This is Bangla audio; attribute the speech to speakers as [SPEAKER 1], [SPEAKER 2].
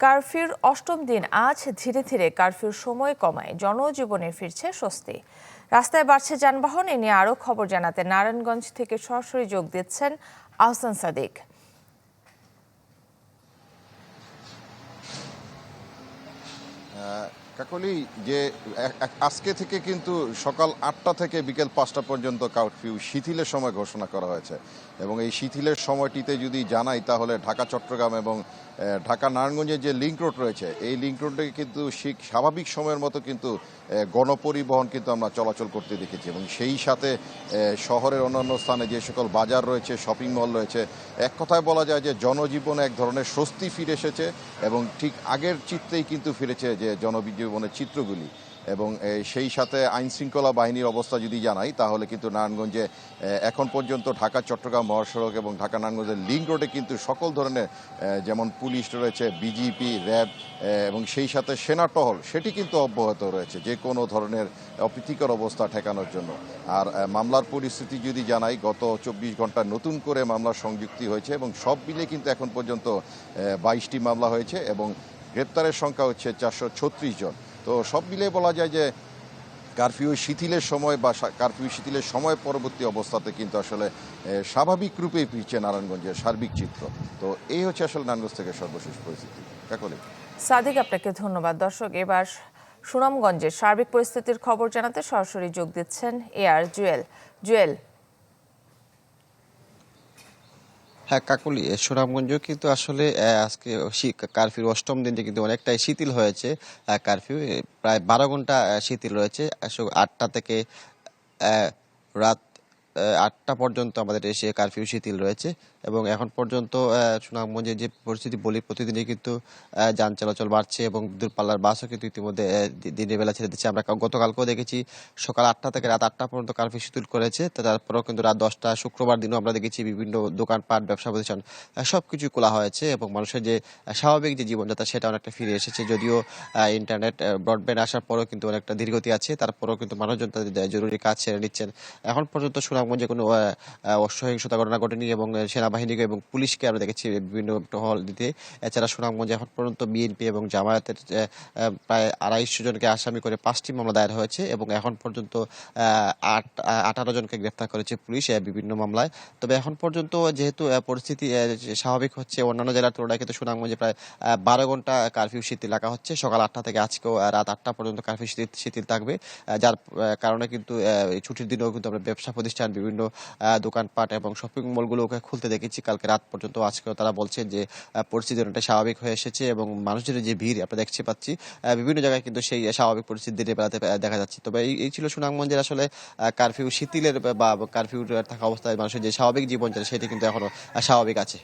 [SPEAKER 1] কারফিউর অষ্টম দিন আজ ধীরে ধীরে কারফিউর সময় কমায় জনজীবনে ফিরছে স্বস্তি। রাস্তায় বাড়ছে যানবাহন। এ নিয়ে আরও খবর জানাতে নারায়ণগঞ্জ থেকে সরাসরি যোগ দিচ্ছেন আহসান সাদিক।
[SPEAKER 2] কাকলি, যে আজকে থেকে কিন্তু সকাল ৮টা থেকে বিকেল ৫টা পর্যন্ত কারফিউ শিথিলের সময় ঘোষণা করা হয়েছে এবং এই শিথিলের সময়টিতে যদি জানাই তাহলে ঢাকা চট্টগ্রাম এবং ঢাকা নারায়ণগঞ্জের যে লিংক রোড রয়েছে এই লিংক রোডে কিন্তু স্বাভাবিক সময়ের মতো কিন্তু গণপরিবহন কিন্তু আমরা চলাচল করতে দেখেছি এবং সেই সাথে শহরের অন্যান্য স্থানে যে সকল বাজার রয়েছে, শপিং মল রয়েছে, এক কথায় বলা যায় যে জনজীবনে এক ধরনের স্বস্তি ফিরে এসেছে এবং ঠিক আগের চিত্রেই কিন্তু ফিরেছে যে জনজীবনের চিত্রগুলি। এবং সেই সাথে আইন শৃঙ্খলা বাহিনীর অবস্থা যদি জানাই তাহলে কিন্তু নারায়ণগঞ্জে এখন পর্যন্ত ঢাকা চট্টগ্রাম মহাসড়ক এবং ঢাকা নারায়ণগঞ্জের লিংক রোডে কিন্তু সকল ধরনের যেমন পুলিশ রয়েছে, বিজিপি, র্যাব এবং সেই সাথে সেনা টহল সেটি কিন্তু অব্যাহত রয়েছে যে কোনো ধরনের অপ্রীতিকর অবস্থা ঠেকানোর জন্য। আর মামলার পরিস্থিতি যদি জানাই, গত ২৪ ঘন্টা নতুন করে মামলার সংযুক্তি হয়েছে এবং সব মিলে কিন্তু এখন পর্যন্ত ২২টি মামলা হয়েছে এবং গ্রেপ্তারের সংখ্যা হচ্ছে ৪৩৬ জন। তো সব মিলে বলা যায় যে কারফিউ শিথিলের সময় বা কারফিউ শিথিলের সময় পরবর্তী অবস্থাতে কিন্তু আসলে স্বাভাবিক রূপেই ফিরছে নারায়ণগঞ্জের সার্বিক চিত্র। তো এই হচ্ছে আসলে নারায়ণগঞ্জ থেকে সর্বশেষ পরিস্থিতি। কাকলি।
[SPEAKER 1] সাদিক, আপনাকে ধন্যবাদ। দর্শক, এবার সুনামগঞ্জের সার্বিক পরিস্থিতির খবর জানাতে সরাসরি যোগ দিচ্ছেন AR জুয়েল।
[SPEAKER 3] হ্যাঁ কাকলি, সুনামগঞ্জেও কিন্তু আসলে আজকে কারফিউ অষ্টম দিনটি কিন্তু অনেকটাই শিথিল হয়েছে। কারফিউ প্রায় ১২ ঘন্টা শিথিল রয়েছে। ৮টা থেকে রাত ৮টা পর্যন্ত আমাদের এসে কারফিউ শিথিল রয়েছে এবং এখন পর্যন্ত সুনামগঞ্জের যে পরিস্থিতি বলি, প্রতিদিনই কিন্তু যান চলাচল বাড়ছে এবং দূরপাল্লার বাসও কিন্তু ইতিমধ্যে দিনের বেলা ছেড়ে দিচ্ছে। আমরা গতকালকেও দেখেছি সকাল ৮টা থেকে রাত ৮টা পর্যন্ত কারফিউ শিথিল করেছে। তারপরেও কিন্তু রাত ১০টা শুক্রবার দিনও আমরা দেখেছি বিভিন্ন দোকানপাট, ব্যবসা প্রতিষ্ঠান সবকিছু খোলা হয়েছে এবং মানুষের যে স্বাভাবিক যে জীবনযাত্রা সেটা অনেকটা ফিরে এসেছে। যদিও ইন্টারনেট ব্রডব্যান্ড আসার পরেও কিন্তু অনেকটা ধীরগতি আছে, তারপরেও কিন্তু মানুষজন তাদের জরুরি কাজ ছেড়ে নিচ্ছেন। এখন পর্যন্ত সুনামগঞ্জে কোনো অসহিংসতা ঘটনা ঘটেনি এবং সেনাবাহিনীকে এবং পুলিশকে আমরা দেখেছি বিভিন্ন টহল দিতে। এছাড়া সুনামগঞ্জে এখন পর্যন্ত বিএনপি এবং জামায়াতের প্রায় ২৫০ জনকে আসামি করে ৫টি মামলা দায়ের হয়েছে এবং এখন পর্যন্ত ১৮ জনকে গ্রেফতার করেছে পুলিশ বিভিন্ন মামলায়। তবে এখন পর্যন্ত যেহেতু পরিস্থিতি স্বাভাবিক হচ্ছে, অন্যান্য জেলার তুলনায় কিন্তু সুনামগঞ্জে প্রায় ১২ ঘন্টা কারফিউ শিথিল রাখা হচ্ছে। সকাল ৮টা থেকে আজকেও রাত ৮টা পর্যন্ত কারফিউ শিথিল থাকবে, যার কারণে কিন্তু ছুটির দিনেও কিন্তু আমরা ব্যবসা প্রতিষ্ঠান, বিভিন্ন দোকানপাট এবং শপিং মলগুলোকে খুলতে দেখেছি কালকে রাত পর্যন্ত। আজকেও তারা বলছেন যে পরিস্থিতি অনেকটা স্বাভাবিক হয়ে এসেছে এবং মানুষজনের যে ভিড় আমরা দেখতে পাচ্ছি বিভিন্ন জায়গায় কিন্তু সেই স্বাভাবিক পরিস্থিতি দিনের বেলাতে দেখা যাচ্ছে। তবে এই ছিল সুনামগঞ্জের আসলে কারফিউ শিথিলের বা কারফিউ থাকা অবস্থায় মানুষের যে স্বাভাবিক জীবনযাত্রা সেটি কিন্তু এখনো স্বাভাবিক আছে।